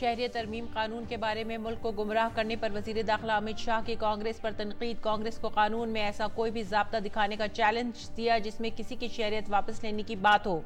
शहरियत तरमीम कानून के बारे में मुल्क को गुमराह करने पर वजीर दाखिला अमित शाह की कांग्रेस पर तनकीद। कांग्रेस को कानून में ऐसा कोई भी ज़ाब्ता दिखाने का चैलेंज दिया जिसमें किसी की शहरियत वापस लेने की बात हो।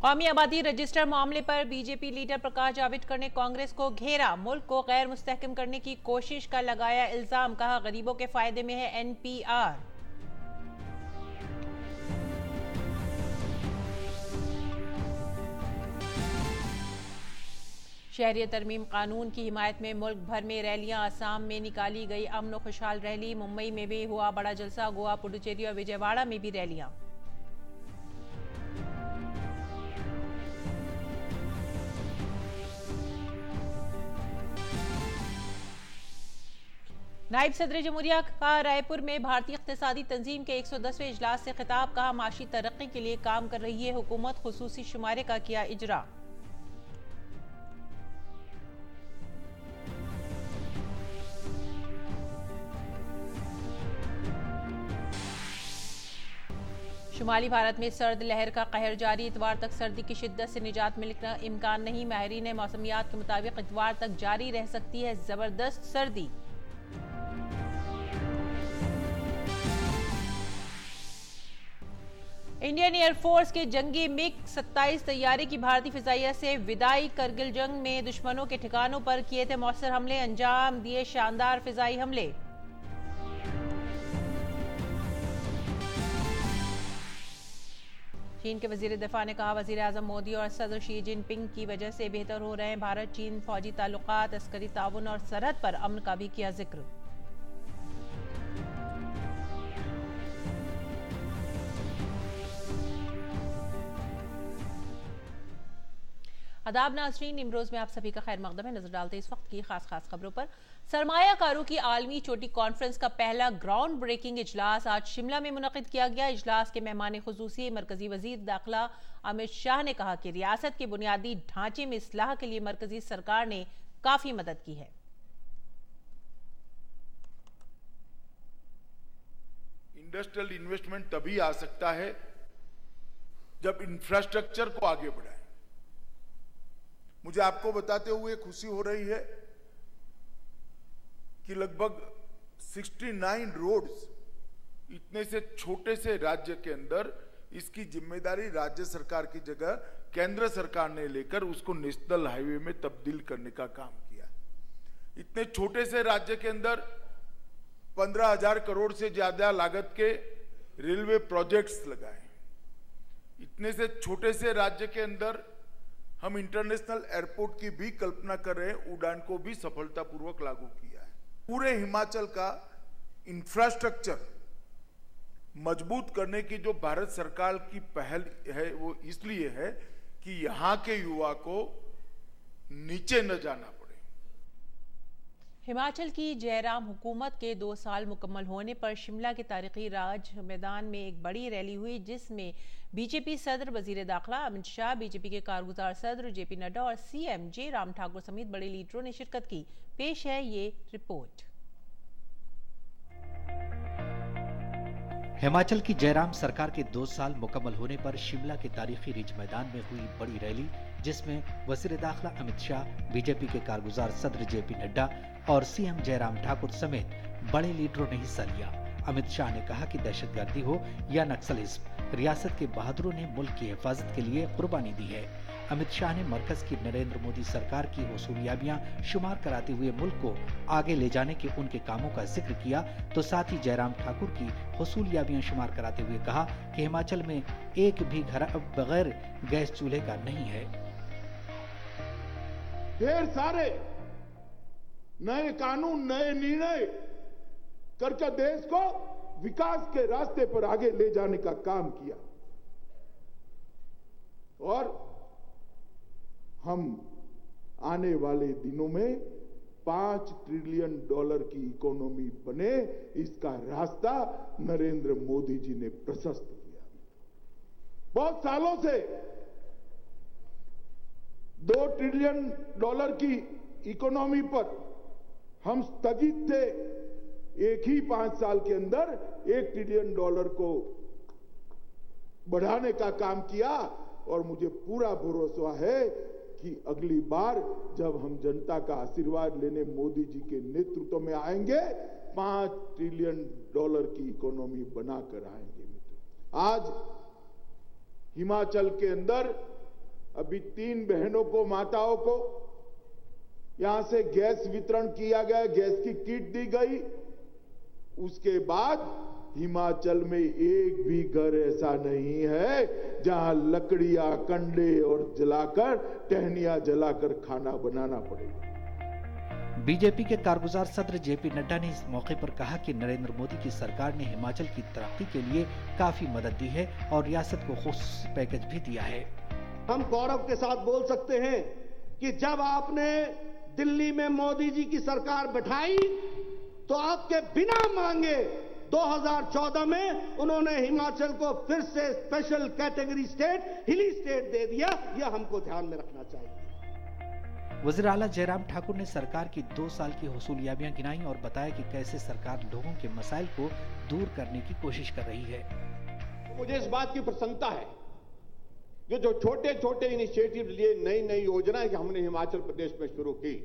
कौमी आबादी रजिस्टर मामले पर बीजेपी लीडर प्रकाश जावड़ेकर ने कांग्रेस को घेरा। मुल्क को गैर मुस्तहकम करने की कोशिश का लगाया इल्जाम। कहा, गरीबों के फायदे में है एनपीआर। शहरियत तरमीम कानून की हिमायत में मुल्क भर में रैलियां। असम में निकाली गई अमन और खुशहाल रैली। मुंबई में भी हुआ बड़ा जलसा। गोवा, पुडुचेरी और विजयवाड़ा में भी रैलियां। नायब सदर जमहूरिया का रायपुर में भारतीय इक़्तिसादी तंजीम के 110वें इजलास से खिताब। कहा, माशी तरक्की के लिए काम कर रही है हुकूमत। खुसूसी शुमारे का किया इजरा। शुमाली भारत में सर्द लहर का कहर जारी। इतवार तक सर्दी की शिद्दत से निजात मिलने का इम्कान नहीं। माहिरीन मौसमियात के मुताबिक इतवार तक जारी रह सकती है जबरदस्त सर्दी। इंडियन एयरफोर्स के जंगी मिग 27 तैयारी की भारतीय फिजाइया से विदाई। करगिल जंग में दुश्मनों के ठिकानों पर किए थे मौसर हमले। अंजाम दिए शानदार फिजाई हमले। चीन के वजीर दिफा ने कहा, वजीर आजम मोदी और सदर शी जिनपिंग की वजह से बेहतर हो रहे हैं भारत चीन फौजी ताल्लुकात, अस्करी ताउन और सरहद पर अमन का भी किया जिक्र। आदाब नाज़रीन, इमरोज़ में आप सभी का खैर मकदम है। नजर डालते इस वक्त की खास खबरों पर। सरमायाकारों की आलमी चोटी कॉन्फ्रेंस का पहला ग्राउंड ब्रेकिंग इजलास आज शिमला में मुनक़िद किया गया। इजलास के मेहमान खुसूसी मरकजी वजीर दाखिला अमित शाह ने कहा कि रियासत के बुनियादी ढांचे में इस्लाह के लिए मरकजी सरकार ने काफी मदद की है। इंडस्ट्रियल इन्वेस्टमेंट तभी आ सकता है जब इंफ्रास्ट्रक्चर को आगे बढ़ाए। मुझे आपको बताते हुए खुशी हो रही है कि लगभग 69 रोड्स, इतने से छोटे से राज्य के अंदर इसकी जिम्मेदारी राज्य सरकार की जगह केंद्र सरकार ने लेकर उसको नेशनल हाईवे में तब्दील करने का काम किया। इतने छोटे से राज्य के अंदर 15,000 करोड़ से ज्यादा लागत के रेलवे प्रोजेक्ट्स लगाए। इतने से छोटे से राज्य के अंदर हम इंटरनेशनल एयरपोर्ट की भी कल्पना कर रहे हैं, उड़ान को भी सफलतापूर्वक लागू किया है। पूरे हिमाचल का इंफ्रास्ट्रक्चर मजबूत करने की जो भारत सरकार की पहल है वो इसलिए है कि यहां के युवा को नीचे न जाना पड़े। हिमाचल की जयराम हुकूमत के 2 साल मुकम्मल होने पर शिमला के तारीखी राज मैदान में एक बड़ी रैली हुई जिसमें बीजेपी सदर वजीर दाखिला अमित शाह, बीजेपी के कारगुजार सदर जेपी नड्डा और सीएम जयराम ठाकुर समेत बड़े लीडरों ने शिरकत की। पेश है ये रिपोर्ट। हिमाचल की जयराम सरकार के 2 साल मुकम्मल होने पर शिमला के तारीखी रिज मैदान में हुई बड़ी रैली जिसमें वजीर दाखिला अमित शाह, बीजेपी के कारगुजार सदर जेपी नड्डा और सीएम जयराम ठाकुर समेत बड़े लीडरों ने हिस्सा लिया। अमित शाह ने कहा कि दहशतगर्दी हो या नक्सलिज्म, रियासत के बहादुरों ने मुल्क की हिफाजत के लिए कुर्बानी दी है। अमित शाह ने मरकज की नरेंद्र मोदी सरकार की हुसूलियाबियां शुमार कराते हुए मुल्क को आगे ले जाने के उनके कामों का जिक्र किया तो साथ ही जयराम ठाकुर की हुसूलियाबियां शुमार कराते हुए कहा कि हिमाचल में एक भी घर अब बगैर गैस चूल्हे का नहीं है। ढेर सारे नए कानून, नए निर्णय करके देश को विकास के रास्ते पर आगे ले जाने का काम किया और हम आने वाले दिनों में $5 ट्रिलियन की इकोनॉमी बने, इसका रास्ता नरेंद्र मोदी जी ने प्रशस्त किया। बहुत सालों से $2 ट्रिलियन की इकोनॉमी पर हम स्थगित थे, एक ही 5 साल के अंदर $1 ट्रिलियन को बढ़ाने का काम किया और मुझे पूरा भरोसा है कि अगली बार जब हम जनता का आशीर्वाद लेने मोदी जी के नेतृत्व में आएंगे, $5 ट्रिलियन की इकोनॉमी बनाकर आएंगे। आज हिमाचल के अंदर अभी 3 बहनों को, माताओं को यहां से गैस वितरण किया गया, गैस की किट दी गई। उसके बाद हिमाचल में एक भी घर ऐसा नहीं है जहां लकड़ियां, कंडे और जलाकर, टहनियां जलाकर खाना बनाना पड़ेगा। बीजेपी के कारगुजार सदर जेपी नड्डा ने इस मौके पर कहा कि नरेंद्र मोदी की सरकार ने हिमाचल की तरक्की के लिए काफी मदद दी है और रियासत को खुसूसी पैकेज भी दिया है। हम गौरव के साथ बोल सकते हैं कि जब आपने दिल्ली में मोदी जी की सरकार बैठाई तो आपके बिना मांगे 2014 में उन्होंने हिमाचल को फिर से special category state, hilly state दे दिया। यह हमको ध्यान में रखना चाहिए। वज़ीर आला जयराम ठाकुर ने सरकार की 2 साल की हुसूलियाबियां गिनाई और बताया कि कैसे सरकार लोगों के मसाइल को दूर करने की कोशिश कर रही है। मुझे इस बात की प्रसन्नता है कि जो छोटे छोटे इनिशिएटिव लिए, नई योजनाएं कि हमने हिमाचल प्रदेश में शुरू की,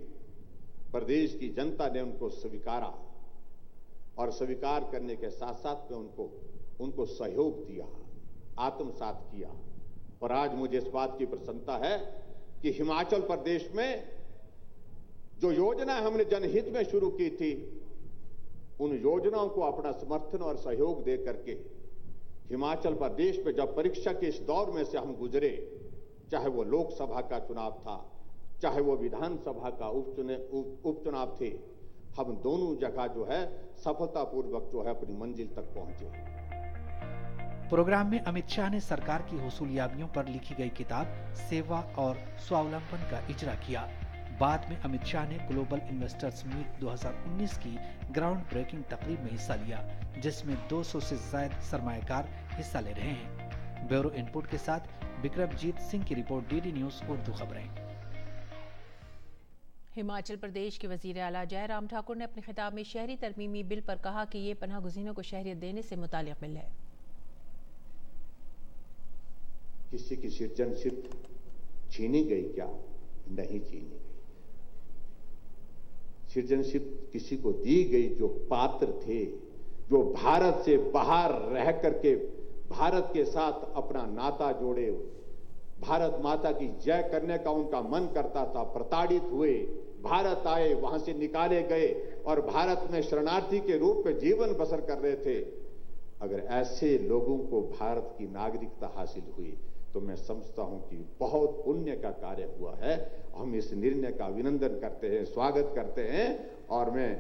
प्रदेश की जनता ने उनको स्वीकारा और स्वीकार करने के साथ साथ में उनको सहयोग दिया, आत्मसात किया। और आज मुझे इस बात की प्रसन्नता है कि हिमाचल प्रदेश में जो योजनाएं हमने जनहित में शुरू की थी, उन योजनाओं को अपना समर्थन और सहयोग दे करके हिमाचल प्रदेश में जब परीक्षा के इस दौर में से हम गुजरे, चाहे वो लोकसभा का चुनाव था, चाहे वो विधानसभा का उपचुनाव थे, हम दोनों जगह जो है सफलतापूर्वक जो है अपनी मंजिल तक पहुंचे। प्रोग्राम में अमित शाह ने सरकार की हुसूलियाबियों पर लिखी गई किताब सेवा और स्वावलंबन का इजरा किया। बाद में अमित शाह ने ग्लोबल इन्वेस्टर्स मीट 2019 की ग्राउंड ब्रेकिंग तकरीब में हिस्सा लिया, जिसमें 200 से ज्यादा सरमायाकार हिस्सा ले रहे हैं। ब्यूरो इनपुट के साथ विक्रमजीत सिंह की रिपोर्ट, डीडी न्यूज उर्दू खबरें। हिमाचल प्रदेश के वजीर आला जयराम ठाकुर ने अपने खिताब में शहरी तरमीमी बिल पर कहा कि ये पनाह गुज़ीनों को शहरियत देने से मुताल्लिक़ बिल है। किसी की सिटीजनशिप छीनी गई क्या? नहीं छीनी गई। सिटीजनशिप किसी को दी गई जो पात्र थे, जो भारत से बाहर रह करके भारत के साथ अपना नाता जोड़े, भारत माता की जय करने का उनका मन करता था, प्रताड़ित हुए, भारत आए, वहां से निकाले गए और भारत में शरणार्थी के रूप में जीवन बसर कर रहे थे। अगर ऐसे लोगों को भारत की नागरिकता हासिल हुई तो मैं समझता हूं कि बहुत पुण्य का कार्य हुआ है। हम इस निर्णय का अभिनंदन करते हैं, स्वागत करते हैं और मैं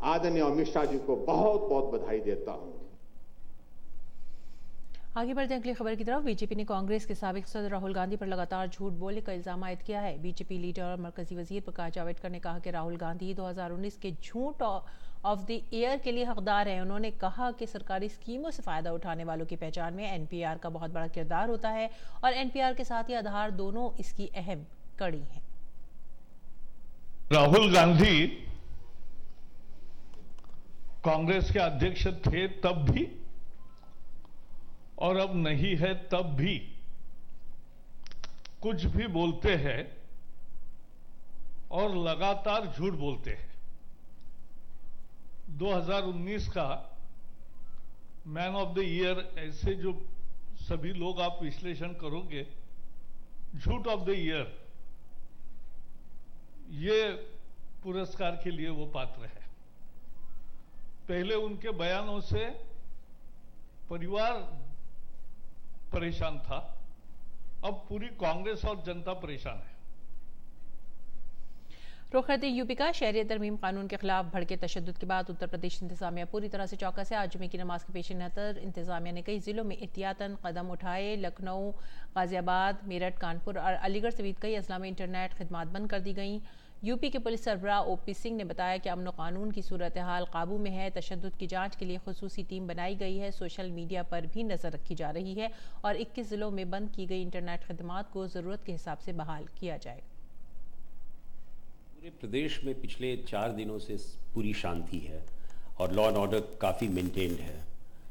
आदरणीय अमित शाह जी को बहुत बहुत बधाई देता हूं। आगे बढ़ते हैं अगली खबर की तरफ। बीजेपी ने कांग्रेस के साबिक सदर राहुल गांधी पर लगातार झूठ बोलने का इल्जाम आयद किया है। बीजेपी लीडर और मरकजी वजीर प्रकाश जावड़ेकर ने कहा कि राहुल गांधी 2019 के झूठ ऑफ द ईयर के लिए हकदार हैं। उन्होंने कहा कि सरकारी स्कीमों से फायदा उठाने वालों की पहचान में एनपीआर का बहुत बड़ा किरदार होता है और एनपीआर के साथ ही आधार दोनों इसकी अहम कड़ी हैं। राहुल गांधी कांग्रेस के अध्यक्ष थे तब भी और अब नहीं है तब भी कुछ भी बोलते हैं और लगातार झूठ बोलते हैं। 2019 का मैन ऑफ द ईयर ऐसे जो सभी लोग आप विश्लेषण करोगे, झूठ ऑफ द ईयर ये पुरस्कार के लिए वो पात्र है। पहले उनके बयानों से परिवार परेशान था, अब पूरी कांग्रेस और जनता परेशान है। रुख करते यूपी का शहरी तरमीम कानून के खिलाफ भड़के तशद्दुद के बाद उत्तर प्रदेश इंतजामिया पूरी तरह से चौकस है। आज जुमे की नमाज के पेश नज़र इंतजामिया ने कई जिलों में एहतियातन कदम उठाए। लखनऊ, गाजियाबाद, मेरठ, कानपुर और अलीगढ़ समेत कई अजला में इंटरनेट खिदमात बंद कर दी गई। यूपी के पुलिस सरबराह ओपी सिंह ने बताया कि अमन कानून की सूरत हाल काबू में है। तशद्दुद की जांच के लिए खुसूसी टीम बनाई गई है। सोशल मीडिया पर भी नजर रखी जा रही है और 21 जिलों में बंद की गई इंटरनेट खिदमात को जरूरत के हिसाब से बहाल किया जाएगा। पूरे प्रदेश में पिछले 4 दिनों से पूरी शांति है और लॉ एंड ऑर्डर काफ़ी मेंटेन्ड है,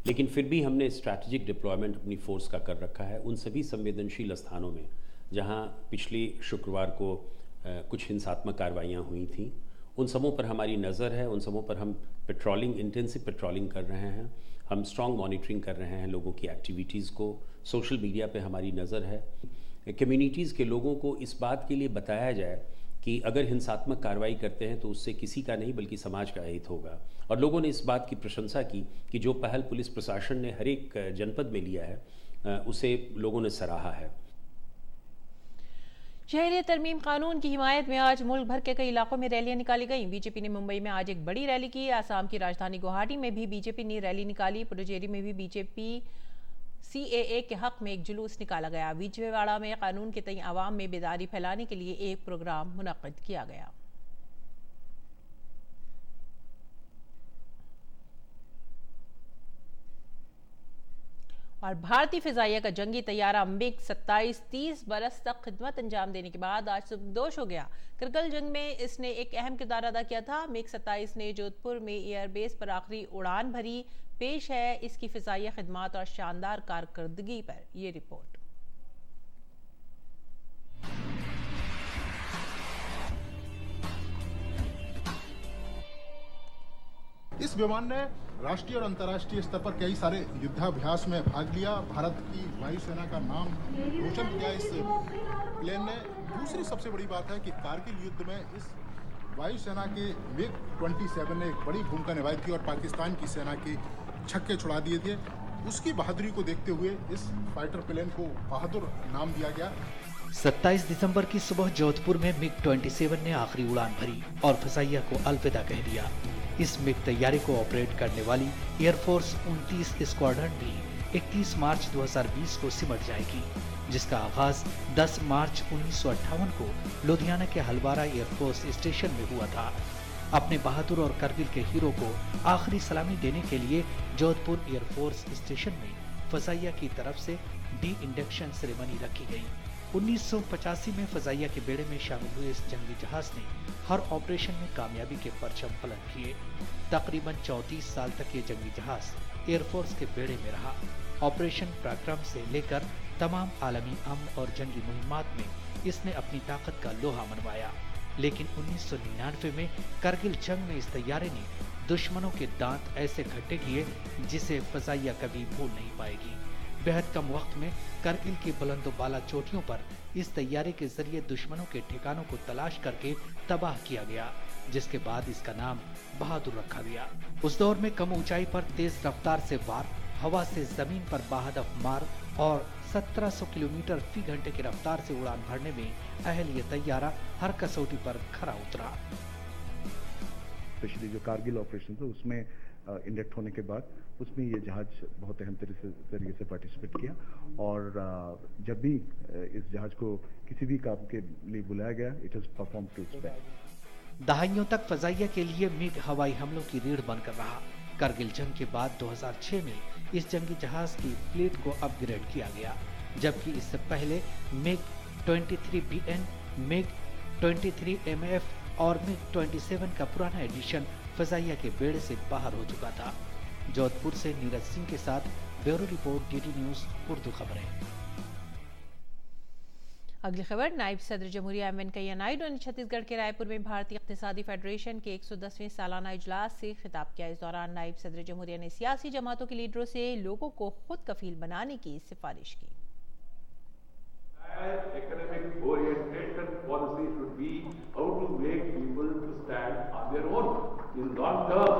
लेकिन फिर भी हमने स्ट्रैटेजिक डिप्लॉयमेंट अपनी फोर्स का कर रखा है उन सभी संवेदनशील स्थानों में जहां पिछले शुक्रवार को कुछ हिंसात्मक कार्रवाइयां हुई थी। उन सबों पर हमारी नज़र है, उन सबों पर हम इंटेंसिव पेट्रोलिंग कर रहे हैं, हम स्ट्रॉन्ग मॉनिटरिंग कर रहे हैं लोगों की एक्टिविटीज़ को। सोशल मीडिया पे हमारी नज़र है। कम्युनिटीज़ के लोगों को इस बात के लिए बताया जाए कि अगर हिंसात्मक कार्रवाई करते हैं तो उससे किसी का नहीं बल्कि समाज का हित होगा। और लोगों ने इस बात की प्रशंसा की कि जो पहल पुलिस प्रशासन ने हर एक जनपद में लिया है उसे लोगों ने सराहा है। शहरी तरमीम कानून की हिमायत में आज मुल्क भर के कई इलाकों में रैलियां निकाली गई। बीजेपी ने मुंबई में आज एक बड़ी रैली की। आसाम की राजधानी गुवाहाटी में भी बीजेपी ने रैली निकाली। पुडुचेरी में भी बीजेपी CAA के हक में एक जुलूस निकाला गया। विजयवाड़ा में कानून के तई आवाम में बेदारी फैलाने के लिए एक प्रोग्राम मुनक्किद किया गया। और भारतीय फिजाइया का जंगी तैयारा मिग 27 30 बरस तक खिदमत अंजाम देने के बाद आज सुबकदोश हो गया। करगिल जंग में इसने एक अहम किरदार अदा किया था। मिग 27 ने जोधपुर में एयरबेस पर आखिरी उड़ान भरी। पेश है इसकी फिजाइया खिदमात और शानदार कारकर्दगी पर ये रिपोर्ट। इस विमान ने राष्ट्रीय और अंतर्राष्ट्रीय स्तर पर कई सारे युद्धाभ्यास में भाग लिया। भारत की वायुसेना का नाम रोशन किया इस प्लेन ने। दूसरी सबसे बड़ी बात है कि कारगिल युद्ध में इस वायुसेना के मिग 27 ने एक बड़ी भूमिका निभाई थी और पाकिस्तान की सेना के छक्के छुड़ा दिए थे। उसकी बहादुरी को देखते हुए इस फाइटर प्लेन को बहादुर नाम दिया गया। 27 दिसंबर की सुबह जोधपुर में मिग 27 ने आखिरी उड़ान भरी और फिजाइया को अलविदा कह दिया। इस मिग तैयारी को ऑपरेट करने वाली एयरफोर्स 29 स्क्वाड्रन भी 31 मार्च 2020 को सिमट जाएगी, जिसका आगाज 10 मार्च 1958 को लुधियाना के हलवारा एयरफोर्स स्टेशन में हुआ था। अपने बहादुर और करगिल के हीरो को आखिरी सलामी देने के लिए जोधपुर एयरफोर्स स्टेशन में फजाइया की तरफ से डी इंडक्शन सेरेमनी रखी गई। 1985 में फजाइया के बेड़े में शामिल हुए इस जंगी जहाज ने हर ऑपरेशन में कामयाबी के परचम बुलंद किए। तकरीबन 34 साल तक ये जंगी जहाज एयरफोर्स के बेड़े में रहा। ऑपरेशन पराक्रम से लेकर तमाम आलमी अमन और जंगी मुहिमात में इसने अपनी ताकत का लोहा मनवाया। लेकिन 1999 में करगिल जंग में इस तैयारे ने दुश्मनों के दांत ऐसे खट्टे किए जिसे फजाइया कभी भूल नहीं पाएगी। बेहद कम वक्त में करगिल की बुलंदोबाला चोटियों पर इस तैयारे के जरिए दुश्मनों के ठिकानों को तलाश करके तबाह किया गया, जिसके बाद इसका नाम बहादुर रखा गया। उस दौर में कम ऊंचाई पर तेज रफ्तार से वार, हवा से जमीन पर बाहदफ मार और 1700 किलोमीटर फी घंटे की रफ्तार से उड़ान भरने में अहल ये तैयारा हर कसौटी पर खरा उतरा। स्पेशली जो कारगिल ऑपरेशन था उसमें इंडक्ट होने के बाद उसमें ये जहाज बहुत अहम तरीके से पार्टिसिपेट किया और जब भी इस जहाज को किसी भी काम के लिए बुलाया गया it is perform to spec. दहाइयों तक फजाइया के लिए मिग हवाई हमलों की रीढ़ बनकर रहा। करगिल जंग के बाद 2006 में इस जंगी जहाज की फ्लीट को अपग्रेड किया गया, जबकि इससे पहले मिग 23BN, मिग 23MF और मिग 27 का पुराना एडिशन फजाइया के बेड़े से बाहर हो चुका था। जोधपुर से नीरज सिंह के साथ bureau report DD news Urdu खबरें। अगली खबर, नायब सदर जमहूरिया वेंकैया नायडू ने छत्तीसगढ़ के रायपुर में भारतीय इक़्तिसादी फेडरेशन के 110वें सालाना इजलास से खिताब किया। इस दौरान नायब सदर जमहूरिया ने सियासी जमातों के लीडरों से लोगों को खुद कफील बनाने की सिफारिश की। Economic orientation policy should be how to make people to stand on their own in long term.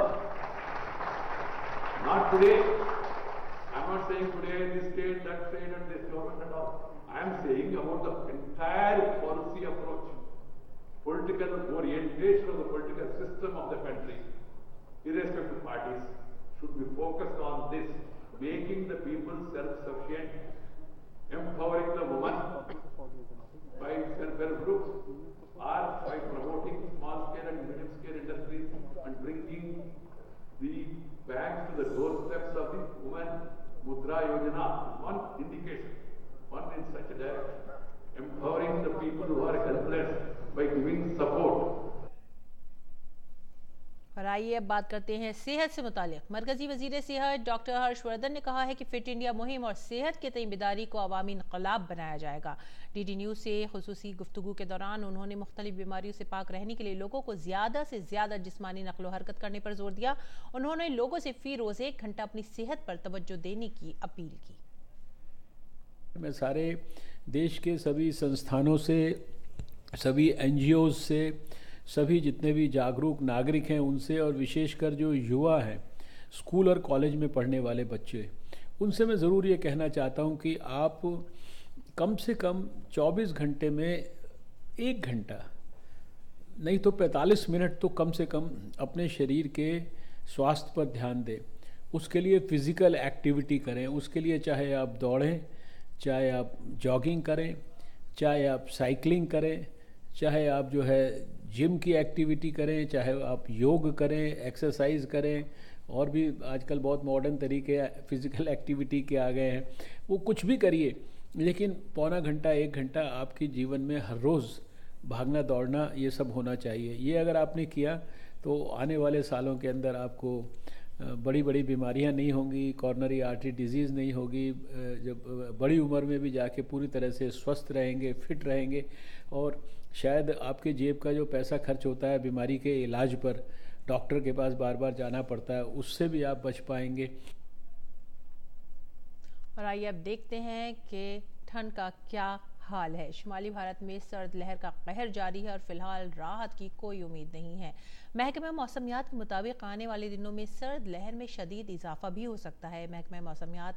Not today. I'm not saying today this state, that state, and this government and all. I am saying about the entire policy approach, political orientation of the political system of the country, irrespective of parties, should be focused on this, making the people self-sufficient, empowering the woman by self-help groups or by promoting small-scale and medium-scale industries and bringing the banks to the doorsteps of the women. Mudra Yojana is one indication, one in such a direction, empowering the people who are helpless by giving support और आइए अब बात करते हैं सेहत से मुतालिक। मरकजी वजीर सेहत डॉक्टर हर्षवर्धन ने कहा है कि फिट इंडिया मुहिम और सेहत के तय बेदारी को अवामी इनकलाब बनाया जाएगा। डीडी न्यूज़ से खुसूसी गुफ्तगू के दौरान उन्होंने मुख्तलिफ बीमारियों से पाक रहने के लिए लोगों को ज़्यादा से ज़्यादा जिस्मानी नक्लो हरकत करने पर जोर दिया। उन्होंने लोगों से फी रोज़ 1 घंटा अपनी सेहत पर तवज्जो देने की अपील की। मैं सारे देश के सभी संस्थानों से, सभी NGOs से, सभी जितने भी जागरूक नागरिक हैं उनसे, और विशेषकर जो युवा हैं, स्कूल और कॉलेज में पढ़ने वाले बच्चे, उनसे मैं ज़रूर ये कहना चाहता हूँ कि आप कम से कम 24 घंटे में 1 घंटा नहीं तो 45 मिनट तो कम से कम अपने शरीर के स्वास्थ्य पर ध्यान दें। उसके लिए फ़िज़िकल एक्टिविटी करें। उसके लिए चाहे आप दौड़ें, चाहे आप जॉगिंग करें, चाहे आप साइकिलिंग करें, चाहे आप जो है जिम की एक्टिविटी करें, चाहे आप योग करें, एक्सरसाइज करें, और भी आजकल बहुत मॉडर्न तरीके फिज़िकल एक्टिविटी के आ गए हैं। वो कुछ भी करिए, लेकिन पौना घंटा 1 घंटा आपके जीवन में हर रोज़ भागना दौड़ना ये सब होना चाहिए। ये अगर आपने किया तो आने वाले सालों के अंदर आपको बड़ी बड़ी बीमारियां नहीं होंगी, कॉर्नरी आर्टरी डिजीज़ नहीं होगी, जब बड़ी उम्र में भी जाके पूरी तरह से स्वस्थ रहेंगे, फिट रहेंगे, और शायद आपके जेब का जो पैसा खर्च होता है बीमारी के इलाज पर, डॉक्टर के पास बार बार जाना पड़ता है, उससे भी आप बच पाएंगे। और आइए अब देखते हैं कि ठंड का क्या हाल है। शुमाली भारत में सर्द लहर का कहर जारी है और फिलहाल राहत की कोई उम्मीद नहीं है। महकमा मौसमियात के मुताबिक आने वाले दिनों में सर्द लहर में शदीद इजाफा भी हो सकता है। महकमा मौसमियात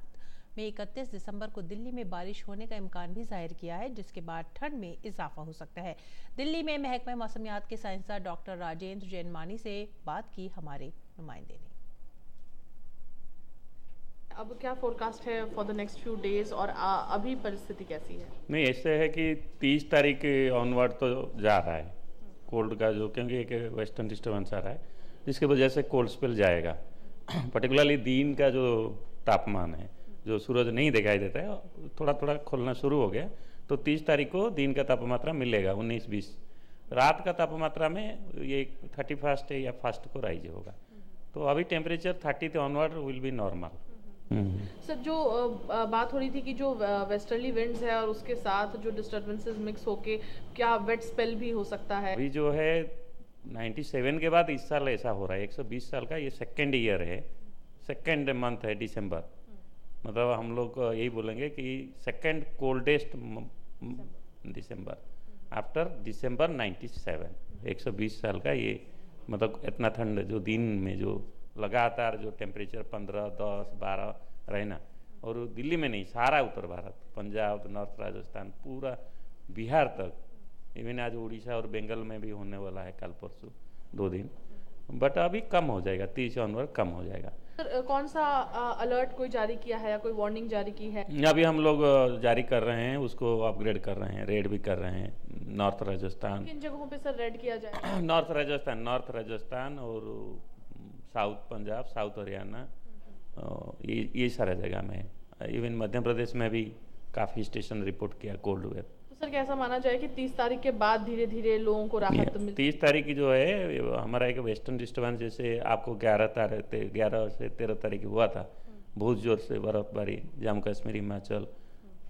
में 31 दिसंबर को दिल्ली में बारिश होने का इम्कान भी जाहिर किया है, जिसके बाद ठंड में इजाफा हो सकता है। दिल्ली में महकमा मौसमियात के साइंसदान डॉक्टर राजेंद्र जैनमानी से बात की हमारे नुमाइंदे ने। अब क्या फोरकास्ट है for the next few days और अभी परिस्थिति कैसी है? नहीं, ऐसे है कि 30 तारीख ऑनवर्ड तो जा रहा है कोल्ड का, जो क्योंकि एक वेस्टर्न डिस्टर्बेंस आ रहा है, जिसकी वजह से कोल्ड स्पेल जाएगा। पर्टिकुलरली दिन का जो तापमान है, जो सूरज नहीं दिखाई देता है, थोड़ा थोड़ा खुलना शुरू हो गया, तो 30 तारीख को दिन का तापमात्रा मिलेगा 19-20। रात का तापमात्रा में ये 31 या 1 को राइज होगा। तो अभी temperature 30 onward will be normal. Sir, जो बात हो रही थी कि जो वेस्टर्ली विंड्स है और उसके साथ जो डिस्टर्बेंसेस मिक्स होके क्या वेट स्पेल भी हो सकता है? अभी जो है 97 के बाद इस साल ऐसा हो रहा है। 120 साल का ये सेकेंड ईयर है, सेकेंड मंथ है दिसंबर। मतलब हम लोग यही बोलेंगे कि सेकेंड कोल्डेस्ट दिसंबर आफ्टर दिसंबर 97। 120 साल का ये, मतलब इतना ठंड जो दिन में जो लगातार जो टेम्परेचर 15, 10, 12 रहना, और दिल्ली में नहीं, सारा उत्तर भारत, पंजाब, नॉर्थ राजस्थान, पूरा बिहार तक, इवन आज उड़ीसा और बंगाल में भी होने वाला है कल परसों 2 दिन। बट अभी कम हो जाएगा, 30 ऑनवर्ड कम हो जाएगा। सर, कौन सा अलर्ट कोई जारी किया है या कोई वार्निंग जारी की है? अभी हम लोग जारी कर रहे हैं, उसको अपग्रेड कर रहे हैं, रेड भी कर रहे हैं। नॉर्थ राजस्थान, किन जगहों पे सर रेड किया जाएगा? नॉर्थ राजस्थान और साउथ पंजाब, साउथ हरियाणा, ये सारा जगह में। इवन मध्य प्रदेश में भी काफ़ी स्टेशन रिपोर्ट किया कोल्ड वेव। तो सर, कैसा माना जाए कि 30 तारीख के बाद धीरे धीरे लोगों को राहत मिलती? 30 तारीख की जो है हमारा एक वेस्टर्न डिस्टर्बेंस, जैसे आपको 11 से 13 तारीख हुआ था, बहुत जोर से बर्फबारी जम्मू कश्मीर, हिमाचल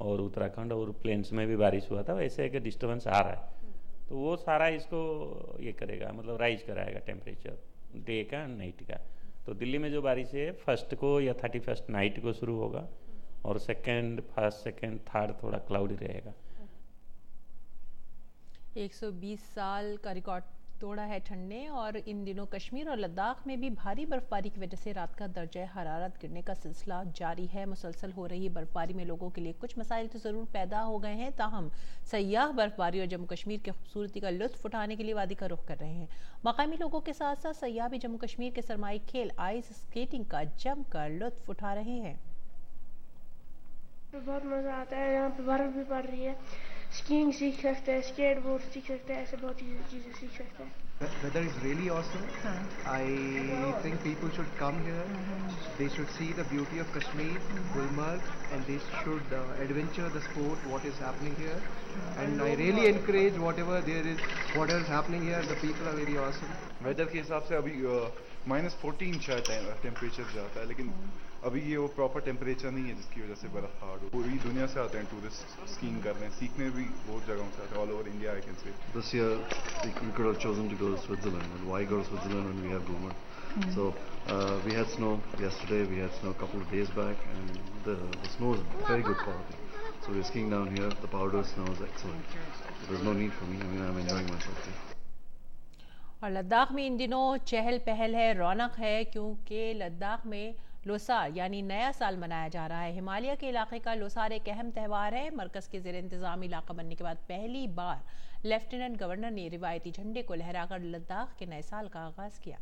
और उत्तराखंड और प्लेन्स में भी बारिश हुआ था, वैसे एक डिस्टर्बेंस आ रहा है। तो वो सारा इसको ये करेगा, मतलब राइज कराएगा टेम्परेचर डे का, नाइट का। तो दिल्ली में जो बारिश है 1 को या 31 नाइट को शुरू होगा, और 2, 1, 2, 3 थोड़ा क्लाउडी रहेगा। 120 साल का रिकॉर्ड तोड़ा है ठंड ने, और इन दिनों कश्मीर और लद्दाख में भी भारी बर्फबारी की वजह से रात का दर्जा हरारत गिरने का सिलसिला जारी है। मुसलसल हो रही बर्फबारी में लोगों के लिए कुछ मसाइल तो ज़रूर पैदा हो गए हैं, ताहम सयाह बर्फबारी और जम्मू कश्मीर की खूबसूरती का लुत्फ उठाने के लिए वादी का रुख कर रहे हैं। मकामी लोगों के साथ साथ सयाह भी जम्मू कश्मीर के सरमाई खेल आइस स्केटिंग का जमकर लुत्फ उठा रहे हैं। बहुत मज़ा आता है, यहाँ पे बर्फ भी पड़ रही है, स्कीइंग सीख सकते हैं, स्केटबोर्ड सीख सकते हैं, ऐसे बहुत चीज़ें सीख सकते हैं। weather is really awesome. I think people should come here. They should see the beauty of Kashmir, Gulmarg, and they should adventure the sport, what is happening here. And I really encourage whatever is happening here. The people are very awesome. Weather के हिसाब से अभी -14 शायद temperature जाता है, लेकिन अभी ये वो प्रॉपर टेम्परेचर नहीं है जिसकी वजह से बर्फ हार्ड हो। पूरी दुनिया से आते हैं टूरिस्ट स्कीइंग करने, सीखने भी बहुत जगहों से आते हैं, all over India I can say. This year we could have chosen to go to Switzerland, and why go to Switzerland when we have Gulmarg? So we had snow yesterday, we had snow a couple of days back, and the snow is very good quality. So we're skiing down here. The powder snow is excellent. There's no need for me. I mean, I'm enjoying myself here. और लद्दाख में इन दिनों चहल पहल है, रौनक है, क्योंकि लद्दाख में लोसार यानी नया साल मनाया जा रहा है। हिमालय के इलाके का लोसार एक अहम त्यौहार है। मरकज़ के ज़ेर इंतज़ाम इलाका बनने के बाद पहली बार लेफ्टिनेंट गवर्नर ने रिवायती झंडे को लहराकर लद्दाख के नए साल का आगाज़ किया।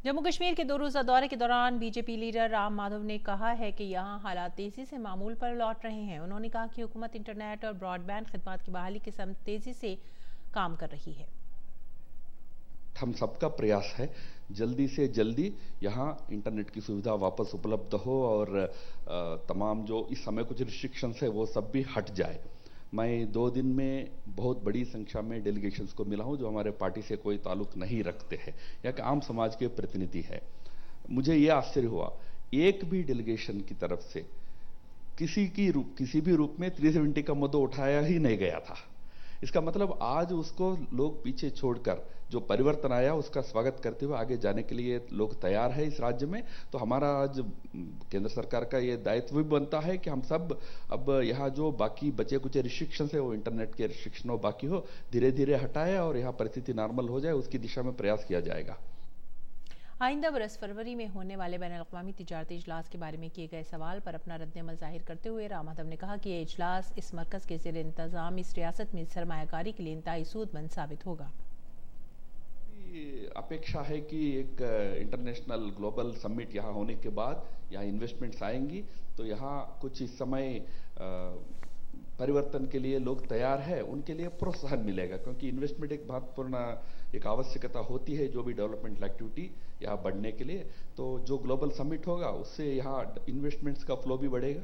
जम्मू कश्मीर के 2 रोज़ा दौरे के दौरान बीजेपी लीडर राम माधव ने कहा है कि यहाँ हालात तेज़ी से मामूल पर लौट रहे हैं। उन्होंने कहा कि हुकूमत इंटरनेट और ब्रॉडबैंड खिदमत की बहाली के संग तेज़ी से काम कर रही है। हम सबका प्रयास है जल्दी से जल्दी यहाँ इंटरनेट की सुविधा वापस उपलब्ध हो और तमाम जो इस समय कुछ रिस्ट्रिक्शंस है वो सब भी हट जाए। मैं 2 दिन में बहुत बड़ी संख्या में डेलीगेशंस को मिला हूँ जो हमारे पार्टी से कोई ताल्लुक नहीं रखते हैं या कि आम समाज के प्रतिनिधि है। मुझे ये आश्चर्य हुआ, एक भी डेलीगेशन की तरफ से किसी भी रूप में 370 का मुद्दा उठाया ही नहीं गया था। इसका मतलब आज उसको लोग पीछे छोड़कर जो परिवर्तन आया उसका स्वागत करते हुए आगे जाने के लिए लोग तैयार है इस राज्य में। तो हमारा आज केंद्र सरकार का ये दायित्व भी बनता है कि हम सब अब यहाँ जो बाकी बचे कुछ रिस्ट्रिक्शंस है वो इंटरनेट के रिस्ट्रिक्शन हो बाकी हो धीरे धीरे हटाए और यहाँ परिस्थिति नॉर्मल हो जाए, उसकी दिशा में प्रयास किया जाएगा। आइंदा बरस फरवरी में होने वाले बैनुल-अक़वामी तिजारती इजलास के बारे में किए गए सवाल पर अपना रद्द-ए-अमल जाहिर करते हुए राम माधव ने कहा कि ये इजलास इस मरकज़ के ज़ेर इंतज़ाम इस रियासत में सरमायाकारी के लिए इंतहाई सूदमंद साबित होगा। अपेक्षा है कि एक इंटरनेशनल ग्लोबल समिट यहाँ होने के बाद यहाँ इन्वेस्टमेंट्स आएंगी तो यहाँ कुछ इस समय परिवर्तन के लिए लोग तैयार है, उनके लिए प्रोत्साहन मिलेगा क्योंकि इन्वेस्टमेंट एक महत्वपूर्ण एक आवश्यकता होती है जो भी डेवलपमेंटल एक्टिविटी यहाँ बढ़ने के लिए। तो जो ग्लोबल समिट होगा उससे यहाँ इन्वेस्टमेंट्स का फ्लो भी बढ़ेगा।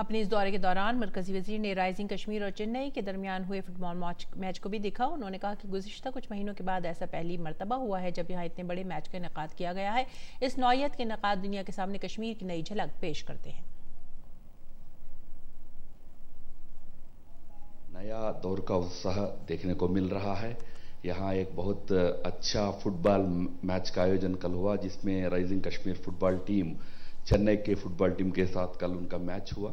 अपने इस दौरे के दौरान मरकजी वजीर ने राइजिंग कश्मीर और चेन्नई के दरमियान हुए फुटबॉल मैच को भी देखा। उन्होंने कहा कि गुज़िश्ता कुछ महीनों के बाद ऐसा पहली मरतबा हुआ है जब यहाँ इतने बड़े मैच का इनेकाद किया गया है। इस नौइयत के इनेकाद दुनिया के सामने कश्मीर की नई झलक पेश करते हैं। नया दौर का उत्साह देखने को मिल रहा है। यहाँ एक बहुत अच्छा फुटबॉल मैच का आयोजन कल हुआ जिसमें rising Kashmir football team Chennai के फुटबॉल टीम के साथ कल उनका मैच हुआ।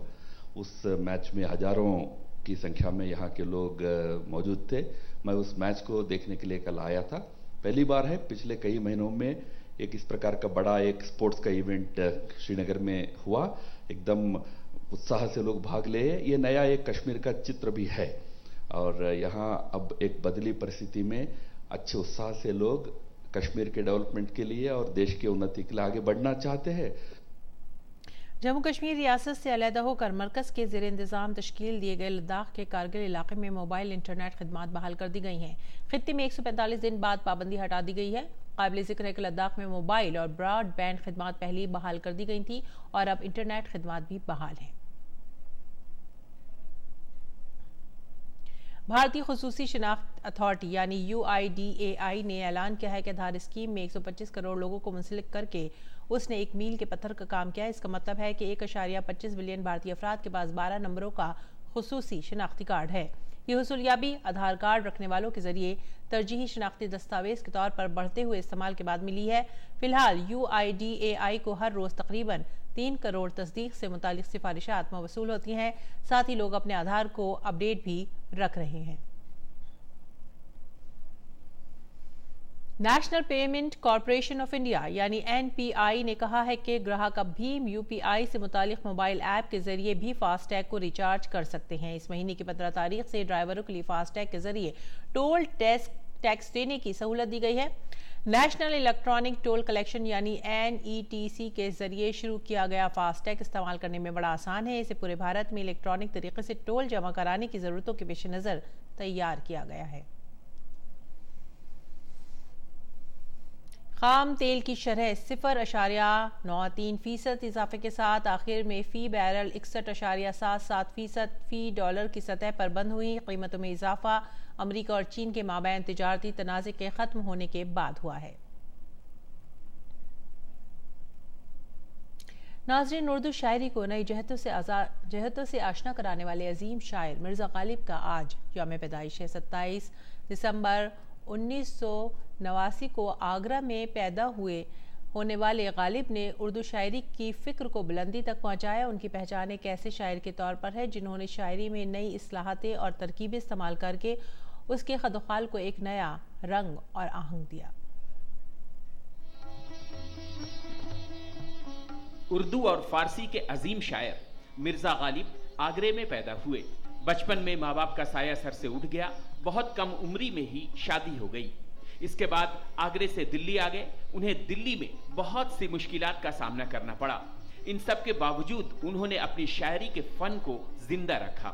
उस मैच में हजारों की संख्या में यहाँ के लोग मौजूद थे। मैं उस मैच को देखने के लिए कल आया था। पहली बार है पिछले कई महीनों में एक इस प्रकार का बड़ा एक स्पोर्ट्स का इवेंट श्रीनगर में हुआ। एकदम उत्साह से लोग भाग ले। ये नया एक कश्मीर का चित्र भी है और यहाँ अब एक बदली परिस्थिति में अच्छे उत्साह से लोग कश्मीर के डेवलपमेंट के लिए और देश की उन्नति के लिए आगे बढ़ना चाहते हैं। जम्मू कश्मीर रियासत से अलहदा होकर मरकज़ के ज़ेर इंतज़ाम तश्कील दिए गए लद्दाख के कारगिल इलाके में मोबाइल इंटरनेट खिदमात बहाल कर दी गई हैं। खित्ते में 145 दिन बाद पाबंदी हटा दी गई है। काबिल ज़िक्र है कि लद्दाख में मोबाइल और ब्रॉडबैंड खिदमात पहले ही बहाल कर दी गई थी और अब इंटरनेट खिदमात भी बहाल हैं। भारतीय खुसूसी शनाख्त अथॉरिटी यानी UIDAI ने ऐलान किया है कि आधार स्कीम में 125 करोड़ लोगों को मुंसलिक करके उसने एक मील के पत्थर का काम किया है। इसका मतलब है कि 1.25 बिलियन भारतीय अफराद के पास 12 नंबरों का खुसूसी शनाख्ती कार्ड है। ये हुसूलियाबी आधार कार्ड रखने वालों के जरिए तरजीही शनाख्ती दस्तावेज के तौर पर बढ़ते हुए इस्तेमाल के बाद मिली है। फिलहाल UIDAI को हर रोज तकरीबन 3 करोड़ तस्दीक से मुतालिक सिफारिशात मौसूल होती हैं। साथ ही लोग अपने आधार को अपडेट भी रख रहे हैं। National payment corporation of India यानी NPI ने कहा है कि ग्राहक अब भीम UPI से मुतालिक मोबाइल ऐप के जरिए भी फास्टैग को रिचार्ज कर सकते हैं। इस महीने की 15 तारीख से ड्राइवरों के लिए फास्टैग के जरिए टोल टैक्स टैक्स देने की सहूलत दी गई है। नेशनल इलेक्ट्रॉनिक टोल कलेक्शन यानी NETC के जरिए शुरू किया गया फास्टैग इस्तेमाल करने में बड़ा आसान है। इसे पूरे भारत में इलेक्ट्रॉनिक तरीके से टोल जमा कराने की जरूरतों के पेश नज़र तैयार किया गया है। खाम तेल की शरह 0.93% इजाफे के साथ आखिर में फ़ी बैरल 61.77% फ़ी डॉलर की सतह पर बंद हुई। कीमतों में इजाफा अमेरिका और चीन के माबैन तिजारती तनाज़े के ख़त्म होने के बाद हुआ है। नाज़रीन, उर्दू शायरी को नई जहतों से आशना कराने वाले अजीम शायर मिर्ज़ा गालिब का आज यौम पैदाइश है। 27 दिसंबर 1989 को आगरा में पैदा होने वाले गालिब ने उर्दू शायरी की फ़िक्र को बुलंदी तक पहुँचाया। उनकी पहचान एक ऐसे शायर के तौर पर है जिन्होंने शायरी में नई इस्लाहातें और तरकीबें इस्तेमाल करके उसके खदोखाल को एक नया रंग और आहंग दिया। उर्दू और फारसी के अजीम शायर मिर्ज़ा गालिब आगरे में पैदा हुए। बचपन में माँ बाप का साया सर से उठ गया। बहुत कम उम्री में ही शादी हो गई। इसके बाद आगरे से दिल्ली आ गए। उन्हें दिल्ली में बहुत सी मुश्किलात का सामना करना पड़ा। इन सब के बावजूद उन्होंने अपनी शायरी के फन को जिंदा रखा।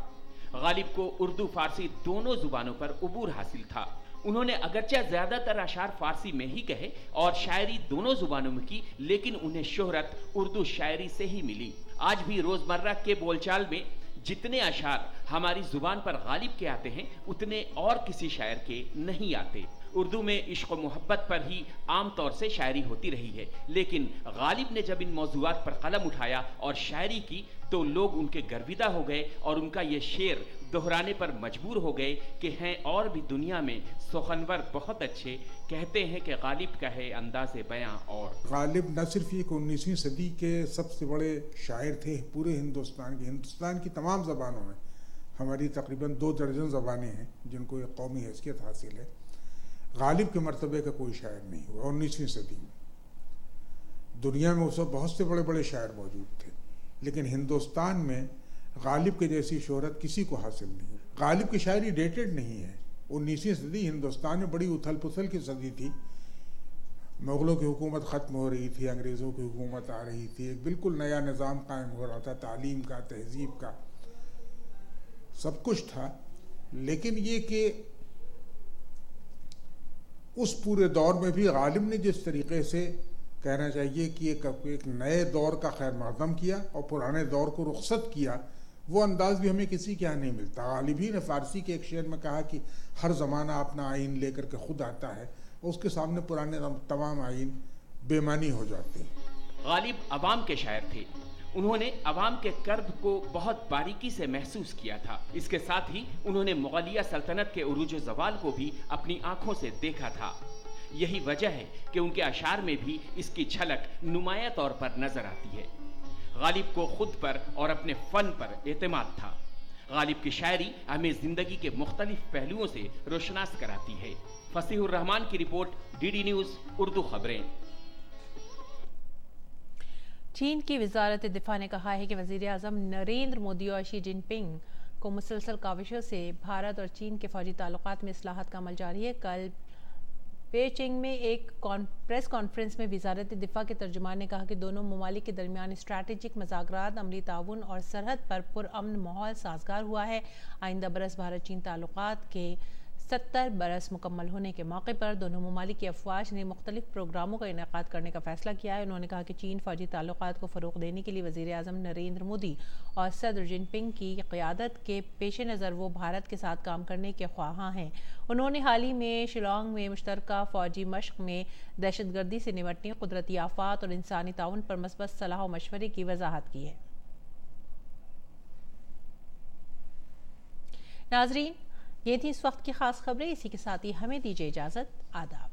गालिब को उर्दू फारसी दोनों जुबानों पर उबूर हासिल था। उन्होंने अगरचे ज्यादातर अशार फारसी में ही कहे और शायरी दोनों जुबानों में की, लेकिन उन्हें शोहरत उर्दू शायरी से ही मिली। आज भी रोजमर्रा के बोलचाल में जितने अशार हमारी जुबान पर गालिब के आते हैं उतने और किसी शायर के नहीं आते। उर्दू में इश्क और मोहब्बत पर ही आम तौर से शायरी होती रही है, लेकिन गालिब ने जब इन मौजूआत पर कलम उठाया और शायरी की तो लोग उनके गर्विदा हो गए और उनका ये शेर दोहराने पर मजबूर हो गए कि हैं और भी दुनिया में सुखनवर बहुत अच्छे, कहते हैं कि गालिब का है अंदाज़े बयां। और गालिब न सिर्फ एक 19वीं सदी के सबसे बड़े शायर थे पूरे हिंदुस्तान की तमाम ज़बानों में। हमारी तकरीबन 2 दर्जन ज़बानें हैं जिनको एक कौमी हैसियत हासिल है। गालिब के मर्तबे का कोई शायर नहीं हुआ 19वीं सदी में। दुनिया में उस वक्त बहुत से बड़े बड़े शायर मौजूद थे, लेकिन हिंदुस्तान में गालिब के जैसी शोहरत किसी को हासिल नहीं। गालिब की शायरी डेटेड नहीं है। 19वीं सदी हिंदुस्तान में बड़ी उथल पुथल की सदी थी। मुग़लों की हुकूमत ख़त्म हो रही थी, अंग्रेज़ों की हुकूमत आ रही थी, एक बिल्कुल नया निज़ाम कायम हो रहा था, तालीम का, तहजीब का, सब कुछ था। लेकिन ये कि उस पूरे दौर में भी गालिब ने जिस तरीके से कहना चाहिए कि एक नए दौर का खैर मक़दम किया और पुराने दौर को रुखसत किया, वो अंदाज़ भी हमें किसी के यहाँ नहीं मिलता। गालिब ही ने फ़ारसी के एक शेर में कहा कि हर ज़माना अपना आइन लेकर के खुद आता है और उसके सामने पुराने तमाम आइन बेमानी हो जाते हैं। गालिब अवाम के शायर थे। उन्होंने अवाम के कर्ब को बहुत बारीकी से महसूस किया था। इसके साथ ही उन्होंने मुग़लिया सल्तनत के उरूज ज़वाल को भी अपनी आंखों से देखा था। यही वजह है कि उनके अशार में भी इसकी झलक नुमाया तौर पर नजर आती है। गालिब को खुद पर और अपने फन पर एतमाद था। गालिब की शायरी हमें जिंदगी के मुख्तलिफ पहलुओं से रोशनास कराती है। फसीहुर रहमान की रिपोर्ट, DD न्यूज़ उर्दू खबरें। चीन की वजारत दिफा ने कहा है कि वज़ीर आज़म नरेंद्र मोदी और शी जिनपिंग को मुसलसल काविशों से भारत और चीन के फौजी ताल्लुकात में इस्लाहात का अमल जारी है। कल पेचिंग में एक प्रेस कॉन्फ्रेंस में वजारत दिफा के तर्जुमान ने कहा कि दोनों ममालिक के दरमियान स्ट्रैटेजिक मज़ाकरात, अमली ताउन और सरहद पर पुरअमन माहौल साजगार हुआ है। आइंदा बरस भारत चीन ताल्लुकात के 70 बरस मुकम्मल होने के मौके पर दोनों ममालिक की अफवाज ने मुख्तलिफ प्रोग्रामों का इनेकाद करने का फैसला किया है। उन्होंने कहा कि चीन फौजी ताल्लुकात को फ़रोग़ देने के लिए वज़ीर आज़म नरेंद्र मोदी और सदर जिनपिंग की क़यादत के पेश नज़र वो भारत के साथ काम करने के ख्वाहां हैं। उन्होंने हाल ही में शिलांग में मुश्तरका फ़ौजी मश्क में दहशतगर्दी से निपटने, कुदरती आफ़ात और इंसानी ताउन पर मस्बत सलाह व मशवरे की वजाहत की है। नाज़रीन, ये थी इस वक्त की खास खबरें। इसी के साथ ही हमें दीजिए इजाज़त। आदाब।